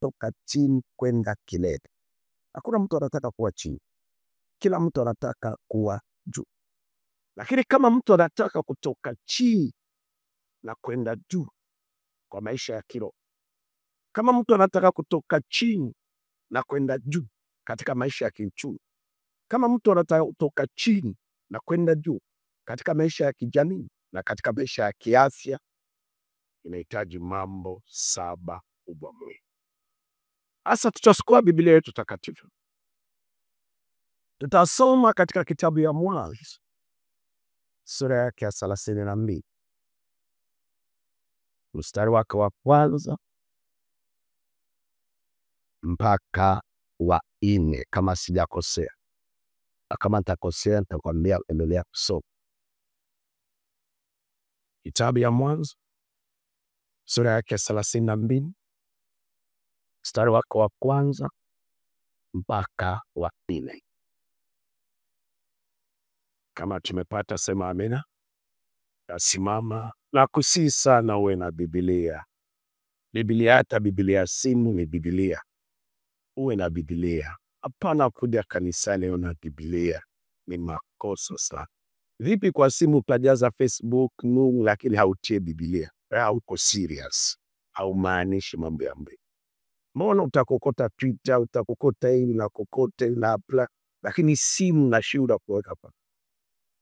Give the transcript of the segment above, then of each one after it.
toka chini kwenda kilele. Hakuna mtu anataka kuwa chini. Kila mtu anataka kuwa juu. Lakini kama mtu anataka kutoka chini na kwenda juu kwa maisha ya kiroho, kama mtu anataka kutoka chini na kwenda juu katika maisha ya kiuchumi, kama mtu anataka kutoka chini na kwenda juu katika maisha ya kijamii na katika maisha ya kiafya, inahitaji mambo 7 kubwa muhimu. Asa tutachukua Biblia yetu takatifu. Tutasoma katika kitabu ya Mwanzo sura yake ya 32. Mstari wake wa kwanza mpaka wa 4 kama sijakosea. Na kama nitakosea nitakwambia endelea kusoma. Kitabu ya Mwanzo sura yake ya 32 mstari wake wa kwanza mpaka wa 4. Kama tumepata sema amina. Tasimama na kusihi sana uwe na Biblia. Biblia, hata Biblia simu ni Biblia. Uwe na Biblia. Hapana kuja kanisani una Biblia. Ni makosa sana. Vipi kwa simu utajaza Facebook, lakini hautie Biblia? Hauko serious. Haumaanishi mambo ya mbele. Mbona utakokota Twitter, utakokota hili na kokote na apply, lakini simu na shuhuda kuweka hapa.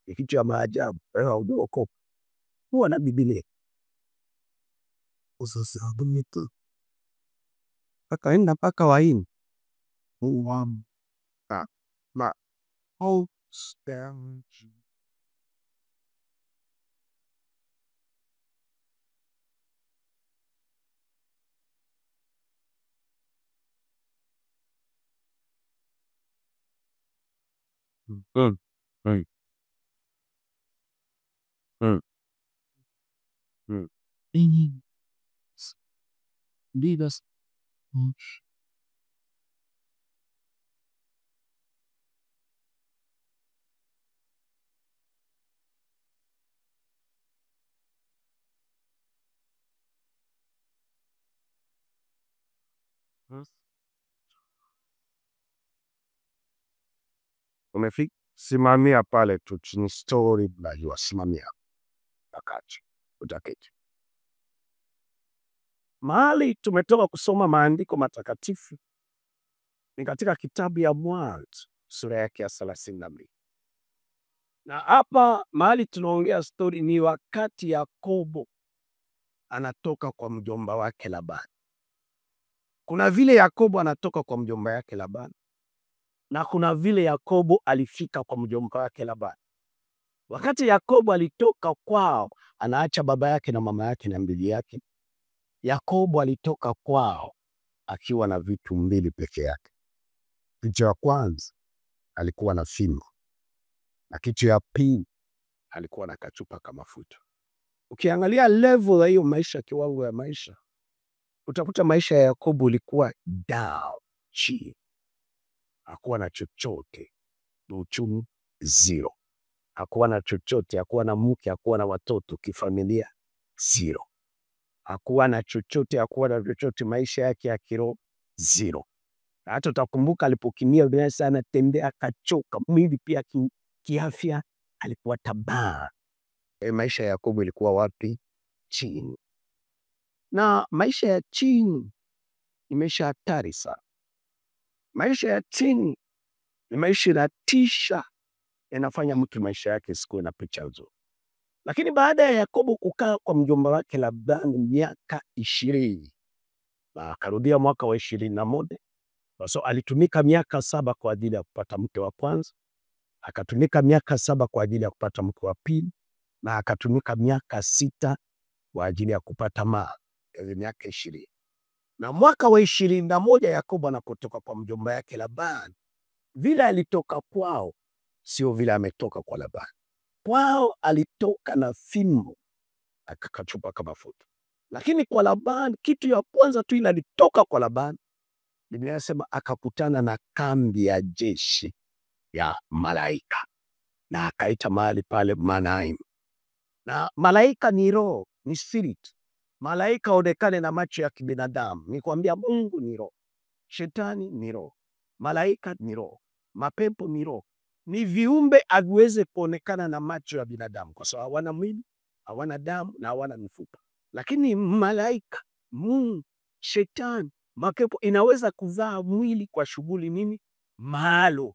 Ni kitu ya maajabu. Haujaokoka. Huwa na Biblia. Usisahau mitu. Akaenda mpaka wa 4. Ma stand. Leaders. Umefika? Simamia pale tu chini story najua simamia. Wakati utaketi. Mahali tumetoka kusoma maandiko matakatifu ni katika kitabu ya Mwanzo sura yake ya 32. Na hapa mahali tunaongea story ni wakati Yakobo anatoka kwa mjomba wake Labani. Kuna vile Yakobo anatoka kwa mjomba wake Labani, na kuna vile Yakobo alifika kwa mjomba wake Labani. Wakati Yakobo alitoka kwao, anaacha baba yake na mama yake na ndugu yake. Yakobo alitoka kwao akiwa na vitu 2 peke yake. Kitu ya kwanza alikuwa na fimbo, na kitu ya pili alikuwa na kachupa kama mafuta. Ukiangalia level ya hiyo maisha, kiwango ya maisha, utakuta maisha ya Yakobo ilikuwa down, chini. Hakuwa na chochote, uchumi 0. Hakuwa na chochote, hakuwa na mke, hakuwa na watoto, kifamilia 0. Hakuwa na chochote, hakuwa na chochote, maisha yake ya kiroho 0. Hata utakumbuka alipokimbia bila sana tembea akachoka, mwili pia kiafya alikuwa tabaa. Maisha ya Yakobo ilikuwa wapi? Chini. Na maisha ya chini ni maisha hatari sana. Maisha ya chini ni maisha yanatisha, yanafanya mtu maisha yake sikuwe na picha nzuri. Lakini baada ya Yakobo kukaa kwa mjomba wake Labani miaka 20, na akarudia mwaka wa 21, so alitumika miaka 7 kwa ajili ya kupata mke wa kwanza, akatumika miaka 7 kwa ajili ya kupata mke wa pili, na akatumika miaka 6 kwa ajili ya kupata mali, miaka 20. Na mwaka wa 21 Yakobo anapotoka kwa mjomba yake Labani, vile alitoka kwao sio vile ametoka kwa Labani. Kwao alitoka na fimbo akakachupa kama mafuta. Lakini kwa Labani, kitu ya kwanza tu ile alitoka kwa Labani, Biblia inasema akakutana na kambi ya jeshi ya malaika, na akaita mahali pale Manaim. Na malaika ni roho, ni spirit. malaika aonekane na macho ya kibinadamu. Nikwambia, Mungu ni roho, shetani ni roho, malaika ni roho, mapepo ni roho. Ni viumbe haviweze kuonekana na macho ya binadamu kwa sababu hawana mwili, hawana damu na hawana mifupa. Lakini malaika, Mungu, shetani, mapepo inaweza kuzaa mwili kwa shughuli nini maalum.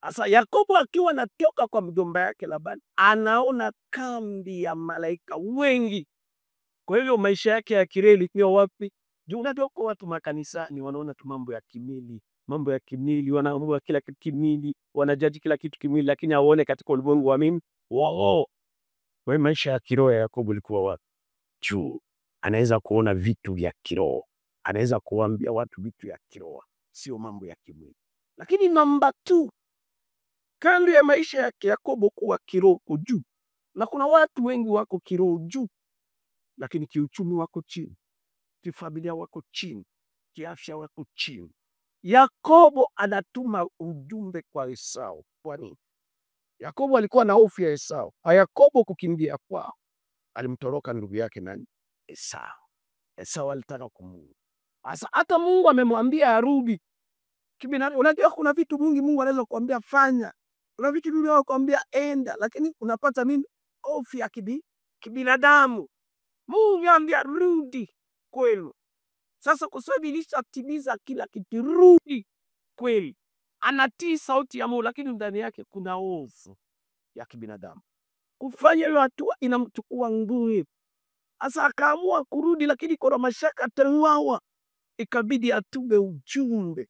Sasa Yakobo akiwa anatoka kwa mjomba yake Labani, anaona kambi ya malaika wengi. Kwa hivyo maisha yake ya kiroho ilikuwa wapi? Juu unajua kwa watu makanisani wanaona tu mambo ya kimwili, wanaamua kila kitu kimwili, wanajaji kila kitu kimwili, lakini hawaone katika ulimwengu wa mimi wao. Kwa maisha ya kiroho ya Yakobo ilikuwa wapi? Juu anaweza kuona vitu vya kiroho, anaweza kuambia watu vitu ya kiroho, sio mambo ya kimwili. Lakini namba 2, kando ya maisha ya Yakobo kuwa kiroho juu, na kuna watu wengi wako kiroho juu, lakini kiuchumi wako chini, kifamilia wako chini, kiafya wako chini. Yakobo anatuma ujumbe kwa Esau. Kwa nini? Yakobo alikuwa na hofu ya Esau. Yakobo kukimbia kwao, alimtoroka ndugu yake nani? Esau. Esau alitaka kumuua. Sasa hata Mungu amemwambia arudi. Unajua kuna vitu Mungu anaweza kukuambia fanya, kuna vitu Mungu anaweza kukuambia enda, lakini unapata nini? Hofu ya kibinadamu. Mungu anambia rudi kweli. Sasa kwa sababu ilishatimiza kila kitu, rudi kweli. Anatii sauti ya Mungu, lakini ndani yake kuna hofu ya kibinadamu. Kufanya hiyo hatua inamchukua nguvu. Sasa akaamua kurudi, lakini kuna mashaka atauawa. Ikabidi atume ujumbe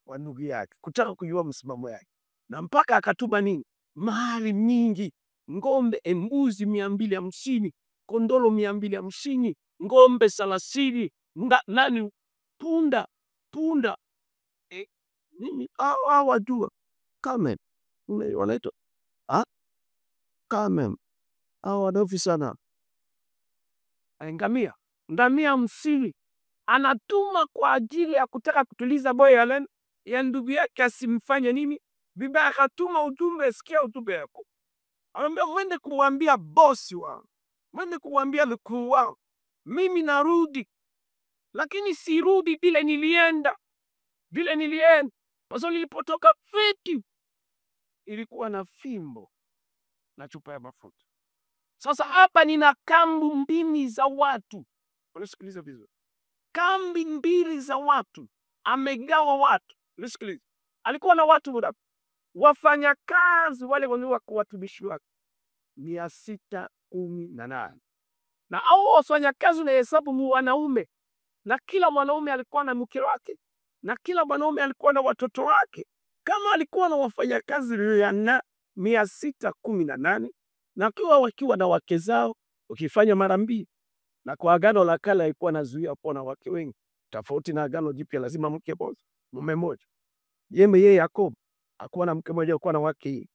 wa ndugu yake kutaka kujua msimamo yake, na mpaka akatuma nini? Mali mingi, ng'ombe, mbuzi 250, kondolo 250, ng'ombe 30, nani punda nini wajua kame wanaitwa kame wadofi sana, ngamia 50. Anatuma kwa ajili ya kutaka kutuliza moyo ya ndugu yake asimfanye nini vibaya. Akatuma ujumbe, sikia ujumbe yako. Anambia mwende kumwambia bosi wangu, mwende kumwambia mkuu wangu, mimi narudi, lakini sirudi vile nilienda. Kwa sababu nilipotoka feti ilikuwa na fimbo na chupa ya mafuta. Sasa hapa nina kambi 2 za watu. Unasikiliza vizuri? Kambi 2 za watu, amegawa watu. Unasikiliza? Alikuwa na watu wafanyakazi wale wako watumishi wake 618, na hao wafanyakazi na hesabu ni wanaume, na kila mwanaume alikuwa na mke wake, na kila mwanaume alikuwa na watoto wake. Kama alikuwa na wafanyakazi 618 na wakiwa na wake zao, ukifanya mara 2. Na kwa Agano la Kale ilikuwa nazuia kuwa na wake wengi, tofauti na Agano Jipya lazima mke mmoja, mume mmoja. Yeye Yakobo akuwa na mke mmoja, akuwa na wake.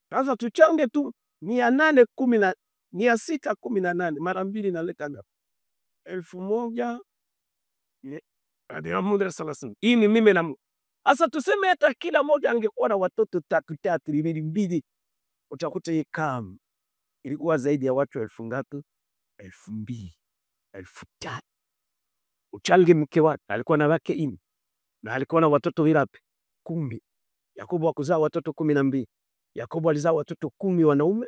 Sasa tuchange tu 618 mara 2 inaleta ngapi? 1130. Hii ni mimi na Mungu. Sasa tuseme hata kila mmoja angekuwa na watoto 3 2, utakuta hii kama ilikuwa zaidi ya watu 1000 ngapi? 2000, 3000. Uchange mke wake alikuwa na wake 4 na alikuwa na watoto ngapi? 10. Yakobo akuzaa watoto 12. Yakobo alizaa watoto 10 wanaume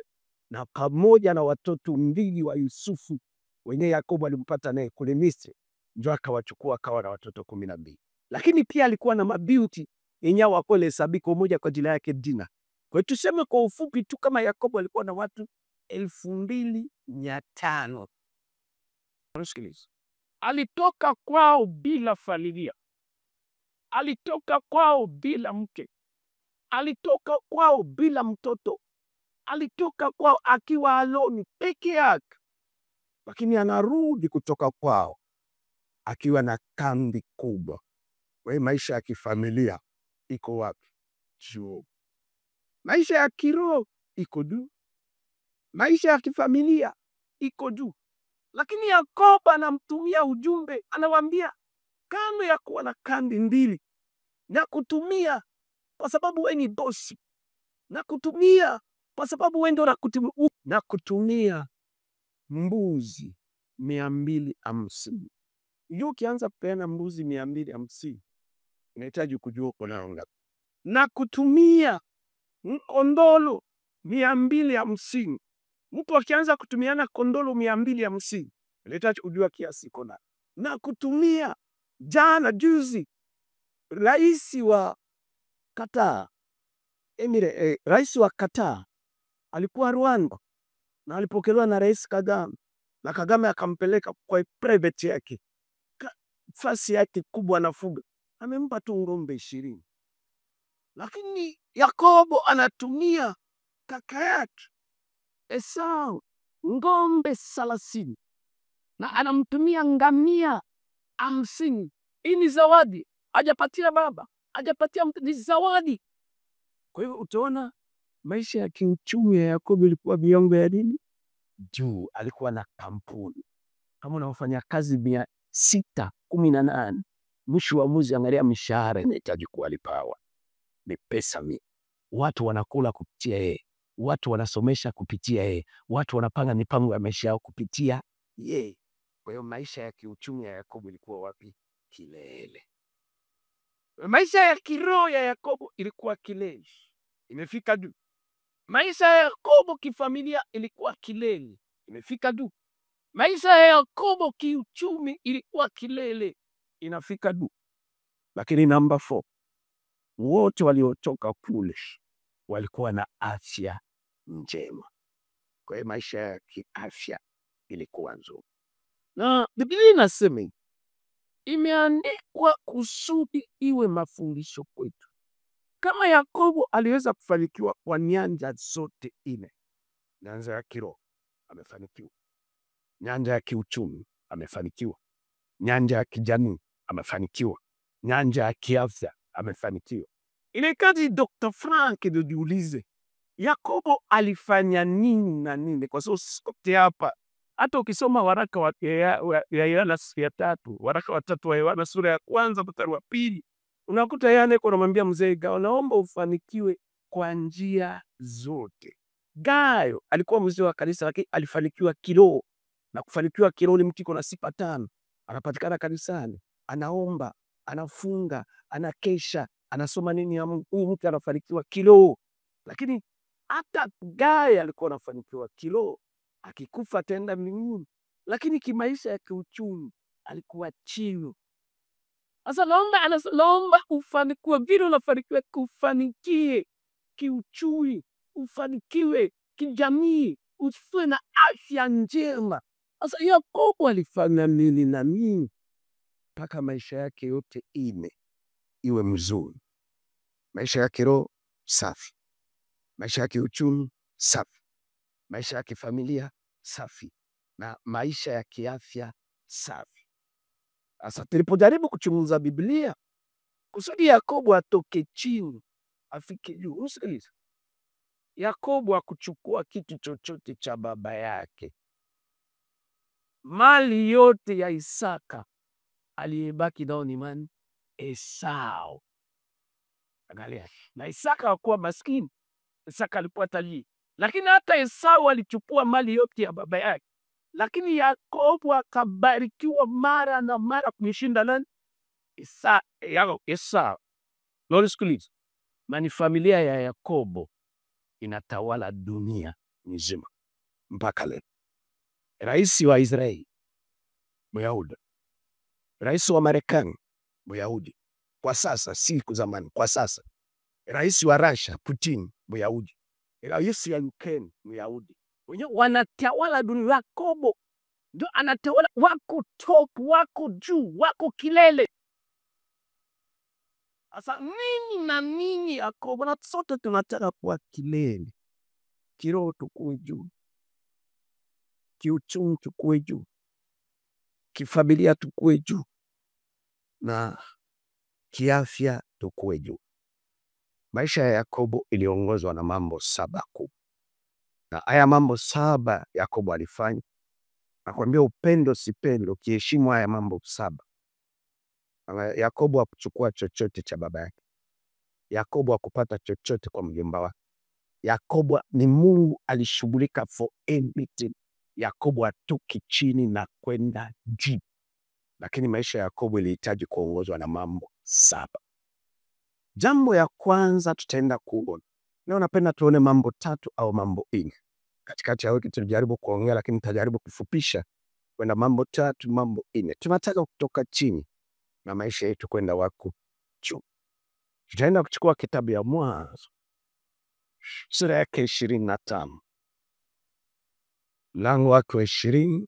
na pamoja na watoto 2 wa Yusufu wenyewe Yakobo alimpata naye kule Misri, ndio akawachukua akawa na watoto 12. Lakini pia alikuwa na mabiuti yenyewe wako hesabiko moja kwa jina yake Dina. Kwa hiyo tuseme kwa ufupi tu kama Yakobo alikuwa na watu 2500. Unasikiliza? Alitoka kwao bila familia, alitoka kwao bila mke, alitoka kwao bila mtoto, alitoka kwao akiwa aloni peke yake, lakini anarudi kutoka kwao akiwa na kambi kubwa. Wewe maisha ya kifamilia iko wapi? Juu. Maisha ya kiroho iko juu, maisha ya kifamilia iko juu. Lakini Yakobo anamtumia ujumbe, anawaambia kando ya kuwa na kambi 2 na kutumia kwa sababu wewe ni bosi, na kutumia kwa sababu wewe ndio na kutumia mbuzi 250. Hiyo ukianza kupeana mbuzi 250, unahitaji kujua uko nao ngapi. Na kutumia kondolo 250. Mtu akianza kutumiana kondolo 250, unahitaji kujua kiasi uko nacho. Na kutumia juzi rais wa Qatar, rais wa Qatar alikuwa Rwanda na alipokelewa na Rais Kagame, na Kagame akampeleka kwa private yake, fasi yake kubwa anafuga, amempa tu ng'ombe 20. Lakini Yakobo anatumia kaka yake Esau ng'ombe 30 na anamtumia ngamia 50. Hii ni zawadi, hajapatia baba, hajapatia mtu, ni zawadi. Kwa hiyo utaona maisha ya kiuchumi ya Yakobo ilikuwa viwango ya nini juu. Alikuwa na kampuni, kama unafanya kazi 618, mwisho wa mwezi angalia mshahara inahitaji kulipawa, ni pesa mingi. Watu wanakula kupitia yeye, watu wanasomesha kupitia yeye, watu wanapanga mipango ya maisha yao kupitia yeye. Kwa hiyo maisha ya kiuchumi ya Yakobo ilikuwa wapi? Kilele. Maisha ya kiroho ya Yakobo ilikuwa kilele, imefika juu. Maisha ya Yakobo kifamilia ilikuwa kilele, imefika juu. Maisha ya Yakobo kiuchumi ilikuwa kilele, inafika juu. Lakini number 4, wote waliotoka kule walikuwa na afya njema. Kwa hiyo maisha ya kiafya ilikuwa nzuri. Na Biblia inasema imeandikwa kusudi iwe mafundisho kwetu. Kama Yakobo aliweza kufanikiwa kwa nyanja zote 4, nyanja ya kiroho amefanikiwa, nyanja ya kiuchumi amefanikiwa, nyanja ya kijamii amefanikiwa, nyanja ya kiafya amefanikiwa. Ile kazi Dr. Frank ndio jiulize, Yakobo alifanya nini na nini? Kwa sababu sote hapa, hata ukisoma waraka wa Yohana sura ya 3, waraka wa 3 wa Yohana sura ya 1 mstari wa 2, unakuta Yohana anamwambia mzee Gayo, naomba ufanikiwe kwa njia zote. Gayo alikuwa mzee wa kanisa, lakini alifanikiwa kiroho, na kufanikiwa kiroho ni mtu na sifa 5. Anapatikana kanisani, anaomba, anafunga, anakesha, anasoma nini ya Mungu. Huyu mtu anafanikiwa kiroho. Lakini hata Gayo alikuwa anafanikiwa kiroho, akikufa tenda mbinguni, lakini kimaisha ya kiuchumi alikuwa chini. Sasa naomba ufanikiwe vile unafanikiwa, kufanikie kiuchumi, ufanikiwe kijamii, usiwe na afya njema. Sasa Yakobo alifanya nini na nini mpaka maisha yake yote iwe mzuri? Maisha ya kiroho safi, maisha ya kiuchumi safi, maisha ya kifamilia safi, na maisha ya kiafya safi. Sasa tulipojaribu kuchunguza Biblia, kusudi Yakobo atoke chini afike juu, usikilize, Yakobo hakuchukua kitu chochote cha baba yake. Mali yote ya Isaka aliyebaki nao ni nani? Esau. Angalia, na Isaka hakuwa maskini, Isaka alikuwa tajiri. Lakini hata Esau alichukua mali yote ya baba yake, lakini Yakobo akabarikiwa mara na mara kumshinda nani? Esau. Lord sikiliza, na familia ya Yakobo inatawala dunia nzima mpaka leo. Rais wa Israeli Myahudi, rais wa Marekani Myahudi kwa sasa, siku zamani, kwa sasa rais wa Russia Putin Myahudi, rais wa Ukraine Myahudi. Wenyewe wanatawala dunia. Yakobo ndio anatawala, wako top, wako juu, wako kilele. Sasa nini na nini Yakobo? Na sote tunataka kuwa kilele. Kiroho tukue juu, kiuchumi tukue juu, kifamilia tukue juu, na kiafya tukue juu. Maisha ya Yakobo iliongozwa na mambo 7 kuu. Na haya mambo 7 Yakobo alifanya. Nakwambia upendo sipendo, kiheshimu haya mambo 7. Yakobo hakuchukua chochote cha baba yake. Yakobo hakupata chochote kwa mjomba wake. Yakobo ni Mungu alishughulika for everything. Yakobo hatoki chini na kwenda juu, lakini maisha ya Yakobo ilihitaji kuongozwa na mambo 7. Jambo ya kwanza tutaenda kuona leo, napenda tuone mambo 3 au mambo 4 katikati ya wiki. Tulijaribu kuongea, lakini nitajaribu kufupisha kwenda mambo 3, mambo 4. Tunataka kutoka chini na maisha yetu kwenda wako juu. Tutaenda kuchukua kitabu ya Mwanzo sura yake 25 mlango wake wa 20,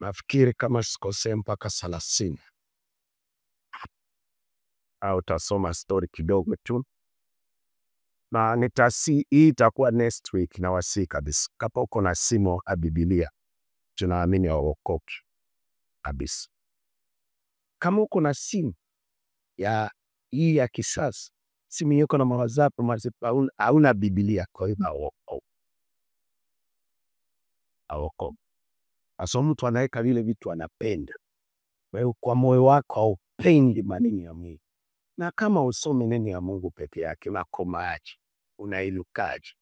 nafikiri kama sikosea mpaka 30, au tasoma story kidogo tu, na hii itakuwa next week. Na wasi kabisa, kama uko na simu ya Biblia, tunaamini waokoke kabisa. Kama uko na simu ya hii ya kisasa, simu yako na WhatsApp, hauna Biblia, kwa hiyo haokoke. Aso mtu anaweka vile vitu anapenda, wewe kwa moyo wako haupendi maneno ya Mungu. Na kama usome neno ya Mungu peke yake, unakomaje? Unailukaje?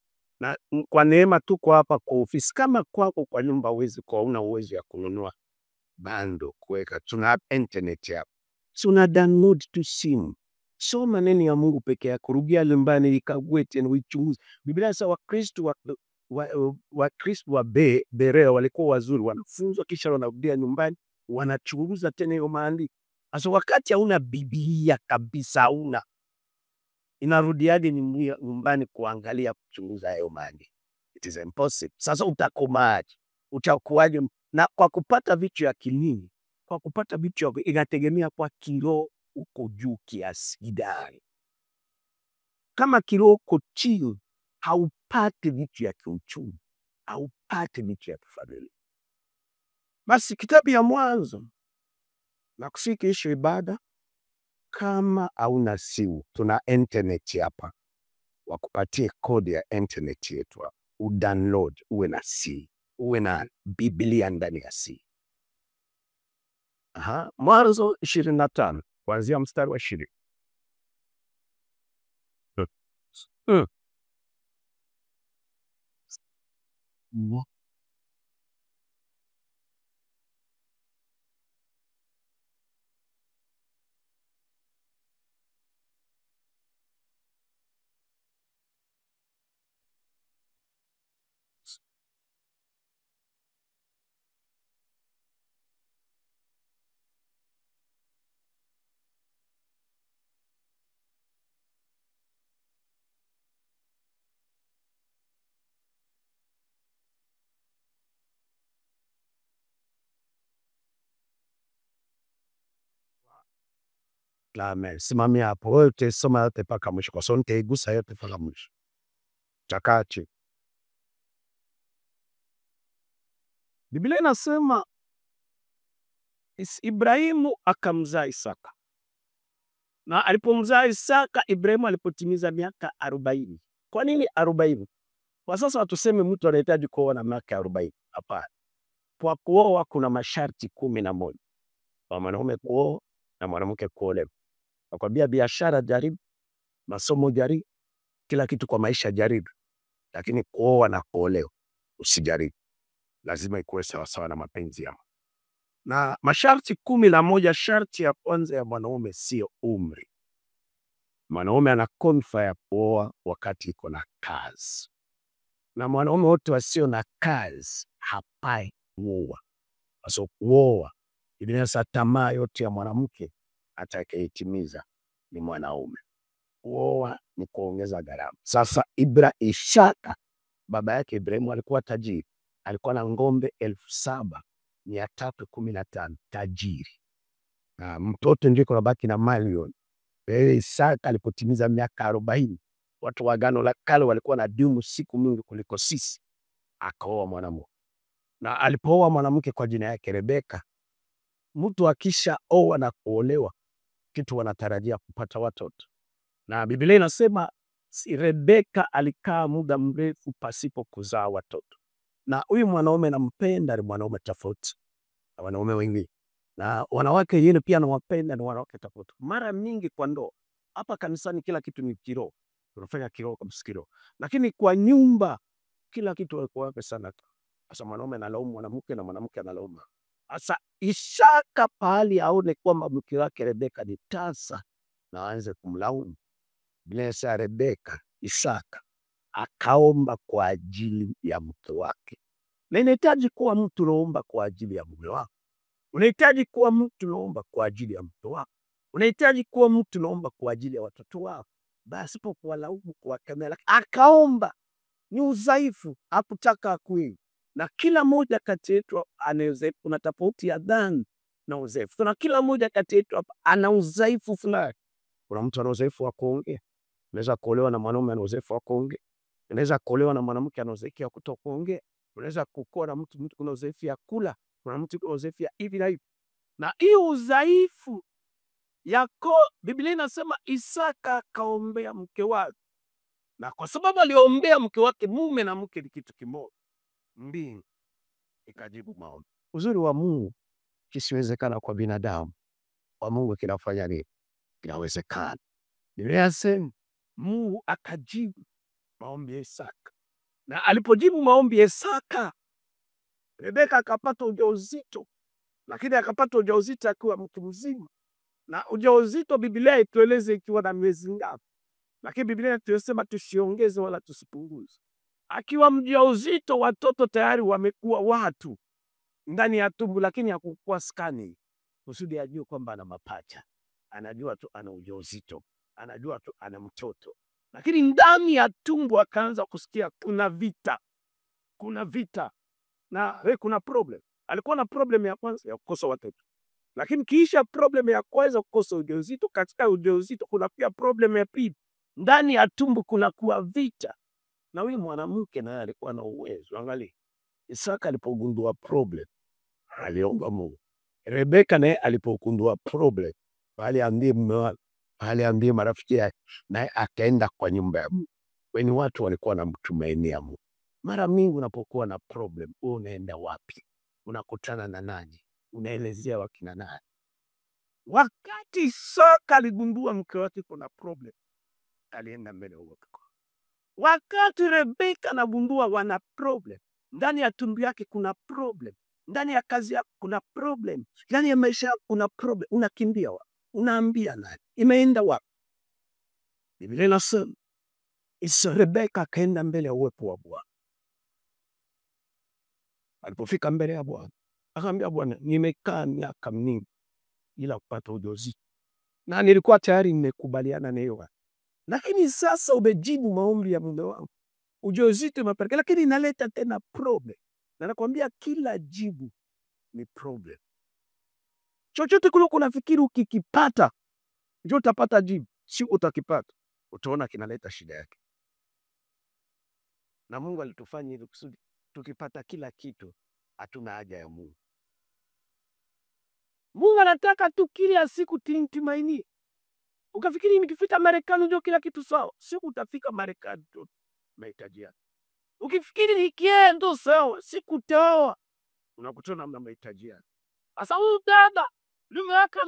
Na kwa neema tuko hapa kwa ofisi, kama kwako kwa nyumba uwezi, kwa una uwezo ya kununua bando kuweka, tuna internet hapa, tuna download tu simu. Soma neno ya Mungu peke yake, rudia nyumbani, ikague tena, uichunguze. Biblia inasema Wakristo wa Berea walikuwa wazuri, wanafunzwa kisha wanarudia nyumbani, wanachunguza tena hiyo maandiko. Sasa wakati hauna Biblia kabisa, hauna, inarudiaje nyumbani kuangalia, kuchunguza hayo maandiko? It is impossible. Sasa utakomaje? Utakuaje? Na kwa kupata vitu ya kilini, kwa kupata vitu inategemea kwa kilo uko juu kiasi gani. Kama kilo uko chini, haupati vitu ya kiuchumi, haupati vitu ya kifamilia. Basi kitabu ya Mwanzo na kusikisha ibada. Kama hauna simu, tuna internet hapa, wakupatie kodi ya internet yetu, udownload, uwe na simu, uwe na Biblia ndani ya simu. Mwanzo 25 kuanzia mstari wa 20. Amen. Simamia hapo, wewe utasoma yote mpaka mwisho, kwa sababu nitaigusa yote mpaka mwisho. Chakachi. Biblia inasema Ibrahimu akamzaa Isaka. Na alipomzaa Isaka, Ibrahimu alipotimiza miaka 40. Kwa nini 40? Kwa sasa watuseme mtu anahitaji kuoa na miaka 40. Hapana. Kwa kuoa kuna masharti 11. Kwa mwanaume kuoa na mwanamke kuolewa. Nakwambia biashara jaribu, masomo jaribu, kila kitu kwa maisha jaribu. Lakini kuoa na kuolewa usijaribu. Lazima ikuwe sawa sawa na mapenzi yako. Na masharti 11, sharti ya kwanza ya mwanaume sio umri. Mwanaume ana konfa ya kuoa wakati iko na kazi. Na mwanaume wote wasio na kazi hapai kuoa. Sasa kuoa inaweza tamaa yote ya mwanamke atakayetimiza ni mwanaume. Kuoa ni kuongeza gharama. Sasa Isaka baba yake Ibrahimu alikuwa tajiri. Alikuwa na ng'ombe 7,315, tajiri. Mtoto ndiko nabaki na milioni. Isaka alipotimiza miaka 40, watu wa Agano la Kale walikuwa na dumu siku mingi kuliko sisi, akaoa mwanamke. Na alipooa mwanamke kwa jina yake Rebeka, mtu akisha oa na kuolewa, kitu wanatarajia kupata watoto. Na Biblia inasema Rebeka alikaa muda mrefu pasipo kuzaa watoto. Na huyu mwanaume nampenda, ni mwanaume tofauti na wanaume wengine. Na wanawake wengine pia nawapenda, ni wanawake tofauti. Mara mingi kwa ndoa, hapa kanisani kila kitu ni kiroho. Tunafanya kiroho kama kiroho. Lakini kwa nyumba kila kitu walikuwa sana. Sasa mwanaume analaumu mwanamke na mwanamke analaumu. Sasa Isaka pahali aone kwamba mke wake Rebeka ni tasa na aanze kumlaumu. Bila Rebeka, Isaka akaomba kwa ajili ya mke wake. Na inahitaji kuwa mtu unaomba kwa ajili ya mume wako. Unahitaji kuwa mtu unaomba kwa ajili ya mke wako. Unahitaji kuwa mtu unaomba kwa ajili ya watoto wako. Basi po kuwalaumu kwa kamera. Akaomba, ni udhaifu, hakutaka akuwe. Na kila moja kati yetu ana udhaifu. Kuna tofauti ya dhambi na udhaifu. Na kila moja kati yetu ana udhaifu fulani. Kuna mtu ana udhaifu wa kuongea. Unaweza kuolewa na mwanaume ana udhaifu wa kuongea. Unaweza kuolewa na mwanamke ana udhaifu wa kutokuongea. Unaweza kuoa na mtu kuna udhaifu ya kula. Kuna mtu kuna udhaifu ya hivi na hivi. Na hiyo udhaifu yako, Biblia inasema Isaka akaombea mke wake. Na kwa sababu aliombea mke wake, mume na mke ni kitu kimoja, mbingu ikajibu maombi. Uzuri wa Mungu, kisiwezekana kwa binadamu, kwa Mungu kinafanya nini? Kinawezekana. Biblia inasema Mungu akajibu maombi ya Isaka. Na alipojibu maombi ya Isaka, Rebeka akapata ujauzito, lakini akapata ujauzito akiwa mtu mzima. Na ujauzito Biblia itueleze ikiwa na miezi ngapi. Lakini Biblia tunasema tusiongeze wala tusipunguze. Akiwa mjauzito, watoto tayari wamekuwa watu ndani ya tumbo, lakini hakukuwa skani kusudi ajue kwamba ana mapacha. Anajua tu ana ujauzito, anajua tu ana mtoto. Lakini ndani ya tumbo akaanza kusikia kuna vita. Kuna vita. Na kuna problem. Alikuwa na problem ya kwanza ya kukosa watoto. Lakini kisha problem ya kwanza kukosa ujauzito, katika ujauzito kuna pia problem ya pili. Ndani ya tumbo kuna kuwa vita. Na huyu mwanamke naye alikuwa na uwezo. Angalia, Isaka alipogundua problem, aliomba Mungu. Rebeka naye alipogundua problem, bali ambie mume wake, bali ambie marafiki yake, naye akaenda kwa nyumba ya Mungu. Wenye watu walikuwa na mtumainia Mungu. Mara mingi unapokuwa na problem, wewe unaenda wapi? Unakutana na nani? Unaelezea wakina nani? Wakati Isaka aligundua mke wake kuna problem, alienda mbele ya Mungu. Wakati Rebeka anagundua wana problem, ndani ya tumbo yake kuna problem, ndani ya kazi yako kuna problem, ndani ya maisha yako kuna problem, unakimbia wapi? Unaambia nani? Imeenda wapi? Biblia inasema Rebeka akaenda mbele ya uwepo wa Bwana. Alipofika mbele ya Bwana, akamwambia Bwana, nimekaa miaka mingi bila kupata ujauzito. Na nilikuwa tayari nimekubaliana na hiyo. Lakini sasa umejibu maombi ya mume wangu. Ujauzito umepeleka, lakini inaleta tena problem. Na nakwambia kila jibu ni problem. Chochote kile unafikiri ukikipata ndio utapata jibu, si utakipata, utaona kinaleta shida yake. Na Mungu alitufanya hivyo kusudi tukipata kila kitu hatuna haja ya Mungu. Mungu anataka tu kila siku tumaini. Ukafikiri nikifika Marekani ndio kila kitu sawa, siku utafika Marekani tu mahitaji yako. Ukifikiri nikienda sawa, siku utaoa, unakutana na mahitaji yako. Sasa huyu dada lumeka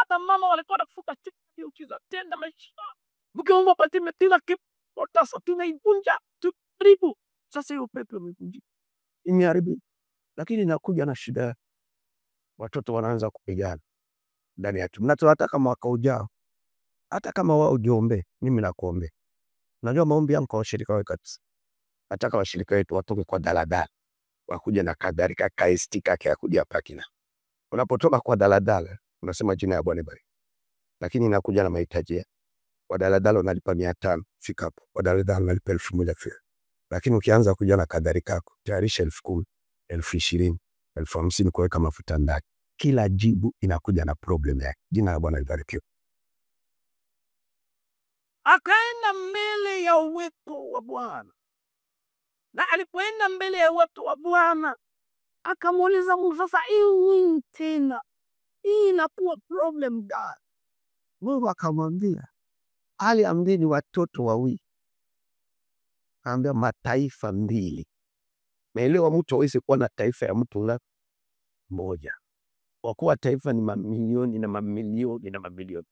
na mama walikuwa nafuka chini ukiza tenda maisha. Mkiomba pati metila kipo sasa tunaivunja tutribu. Sasa hiyo pepo imevunjika, imeharibu. Lakini nakuja na shida, watoto wanaanza kupigana ndani ya tumbo. Na tunataka mwaka ujao, hata kama wao ujiombe, mimi nakuombe. Unajua maombi yangu kwa washirika wetu kabisa. Nataka washirika wetu watoke kwa daladala, wakuja na kadhalika kaistika kia kuja pakina. Unapotoka kwa daladala, unasema jina ya Bwana bariki. Lakini inakuja na mahitaji. Kwa daladala unalipa 500 fika hapo. Kwa daladala unalipa 1000 fika. Lakini ukianza kuja na kadhalika yako, tayarisha 10,000, 20,000, 50,000 kuweka mafuta ndani. Kila jibu inakuja na problem yake. Jina la Bwana libarikiwe. Akaenda mbele ya uwepo wa Bwana. Na alipoenda mbele ya uwepo wa Bwana, akamuuliza Mungu, sasa hii tena hii inakuwa problem gani? Mungu akamwambia, aliambia watoto wawili, aambia mataifa mbili. Maelewa mtu hawezi kuwa na taifa ya mtu mmoja. Kwa kuwa taifa ni mamilioni na mamilioni na mamilioni.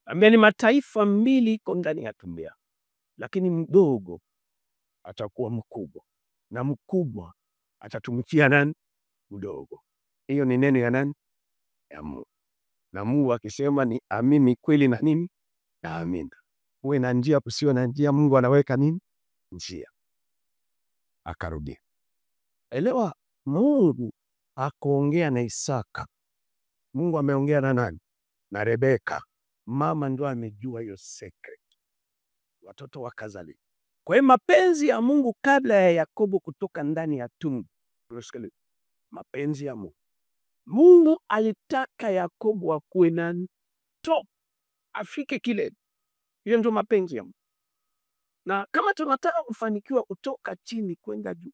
Ambia ni mataifa mbili iko ndani ya tumbo yako. Lakini mdogo atakuwa mkubwa na mkubwa atatumikia nani? Mdogo. Hiyo ni neno ya nani? Ya Mungu. Na Mungu akisema ni amini kweli na nini? Na amini. Uwe na njia, kusio na njia, Mungu anaweka nini? Njia. Akarudia. Elewa, Mungu akaongea na Isaka. Mungu ameongea na nani? Na Rebeka. Mama ndo amejua hiyo secret. Watoto wakazaliwa. Kwa hiyo mapenzi ya Mungu kabla ya Yakobo kutoka ndani ya tumbo. Mapenzi ya Mungu. Mungu alitaka Yakobo akuwe nani? Top. Afike kile. Hiyo ndio mapenzi ya Mungu. Na kama tunataka kufanikiwa kutoka chini kwenda juu,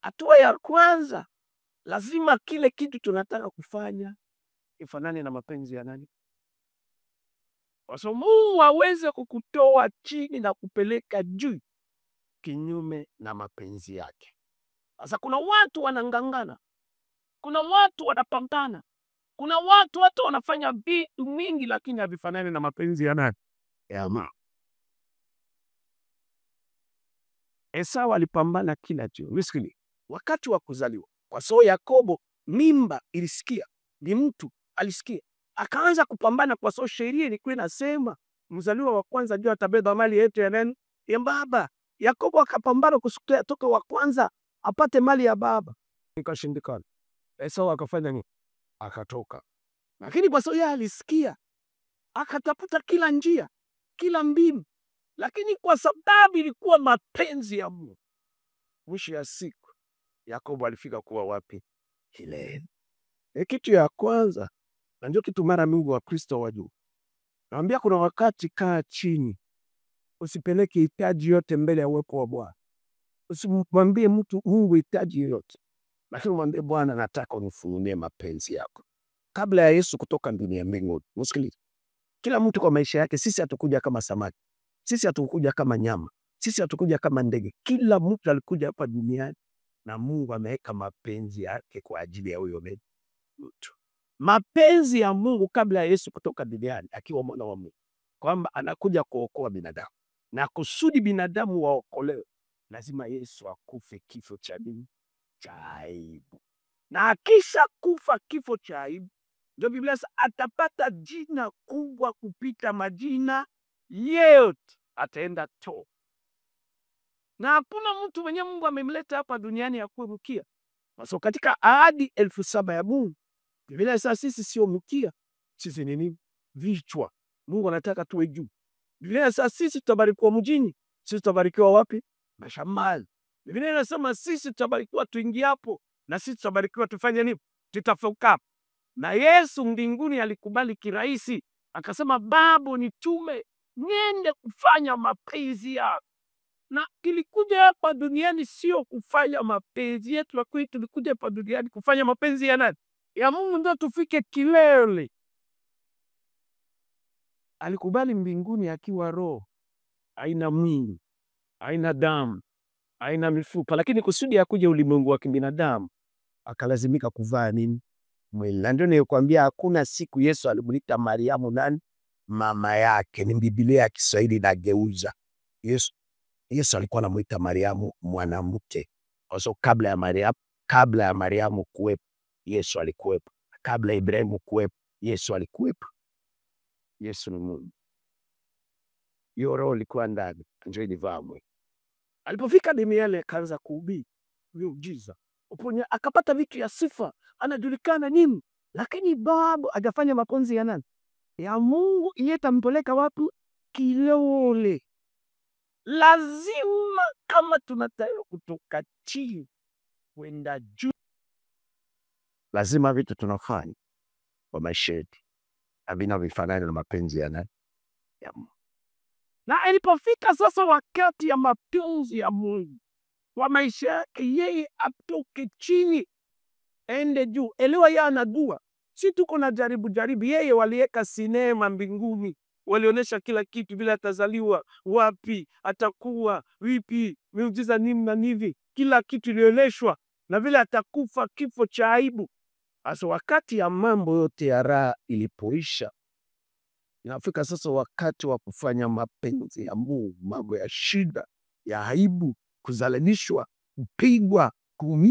hatua ya kwanza lazima kile kitu tunataka kufanya ifanane na mapenzi ya nani? Kwa sababu Mungu aweze kukutoa chini na kupeleka juu kinyume na mapenzi yake. Sasa kuna watu wanangangana. Kuna watu wanapambana. Kuna watu wanafanya vitu mingi lakini havifanani na mapenzi ya nani? Ya Mungu. Esau alipambana kila jioni. Miskini, wakati wa kuzaliwa. Kwa sababu Yakobo mimba ilisikia. Ni mtu alisikia. Akaanza kupambana kwa sababu sheria ilikuwa inasema mzaliwa wa kwanza ndio atabeba mali yetu ya nani? Ya baba. Yakobo akapambana kusikia toka wa kwanza apate mali ya baba. Ikashindikana. Esau akafanya nini? Akatoka. Lakini kwa sababu yeye alisikia, akatafuta kila njia, kila mbinu. Lakini kwa sababu ilikuwa mapenzi ya Mungu, mwisho ya siku Yakobo alifika kuwa wapi? Kilele. Kitu ya kwanza, na ndio kitu mara Mungu wa Kristo wajua. Naambia kuna wakati kaa chini. Usipeleke hitaji yote mbele ya uwepo wa Bwana. Usimwambie mtu Mungu hitaji yote. Lakini mwambie Bwana, nataka unifunulie mapenzi yako. Kabla ya Yesu kutoka dunia mbinguni, msikilize. Kila mtu kwa maisha yake, sisi hatukuja kama samaki. Sisi hatukuja kama nyama. Sisi hatukuja kama ndege. Kila mtu alikuja hapa duniani na Mungu ameweka mapenzi yake kwa ajili ya huyo mtu. Mapenzi ya Mungu kabla ya Yesu kutoka duniani akiwa mwana wa Mungu, kwamba anakuja kuokoa binadamu. Na kusudi binadamu waokolewe, lazima Yesu akufe kifo cha nini? Cha aibu. Na akisha kufa kifo cha aibu, ndio Biblia inasema atapata jina kubwa kupita majina yote, ataenda to. Na hakuna mtu mwenye Mungu amemleta hapa duniani ya kuwa mkia. So katika ahadi 7,000 ya Mungu, Biblia inasema sisi sio mkia, sisi ni nini? Vichwa. Mungu anataka tuwe juu. Biblia inasema sisi tutabarikiwa mjini, sisi tutabarikiwa wapi? Mashambani. Biblia inasema sisi tutabarikiwa tuingiapo, na sisi tutabarikiwa tufanye nini? Tutafukapo. Na Yesu mbinguni alikubali kirahisi, akasema Baba nitume niende kufanya mapenzi yako. Na kilikuja hapa duniani sio kufanya mapenzi yetu, lakini tulikuja hapa duniani kufanya mapenzi ya nani? Ya Mungu, ndio tufike kilele. Alikubali mbinguni akiwa roho, haina mwili, haina damu, haina mifupa, lakini kusudi ya kuja ulimwengu wa kibinadamu akalazimika kuvaa nini? Mwili. Na ndio nilikwambia hakuna siku Yesu alimuita Mariamu nani? Mama yake. Ni Biblia ya Kiswahili inageuza. Yesu alikuwa anamuita Mariamu mwanamke. Kwa sababu kabla ya Mariamu kuwepo, Yesu alikuwepo. Kabla ya Ibrahimu kuwepo, Yesu alikuwepo. Yesu ni Mungu. Hiyo roho ilikuwa ndani, ndio ilivaa mwili. Alipofika duniani akaanza kuhubiri miujiza. Uponya, akapata vitu ya sifa, anajulikana nini? Lakini bado hajafanya mapenzi ya nani? Ya Mungu. Itampeleka wapi? Kilele. Lazima kama tunataka kutoka chini kwenda juu, lazima vitu tunafanya kwa maisha yetu havina vifanani na mapenzi ya nani? Ya Mungu. Na ilipofika sasa wakati ya mapenzi ya Mungu kwa maisha yake, yeye atoke chini ende juu. Elewa, yeye anadua. Si tuko na jaribu. Yeye waliweka sinema mbinguni. Walionyesha kila kitu, bila atazaliwa wapi, atakuwa vipi, miujiza nini na nini. Kila kitu ilionyeshwa, na vile atakufa kifo cha aibu. Sasa wakati ya mambo yote ya raha ilipoisha, inafika sasa wakati wa kufanya mapenzi ya Mungu. Mambo ya shida, ya aibu, kuzalanishwa, kupigwa, kuumia.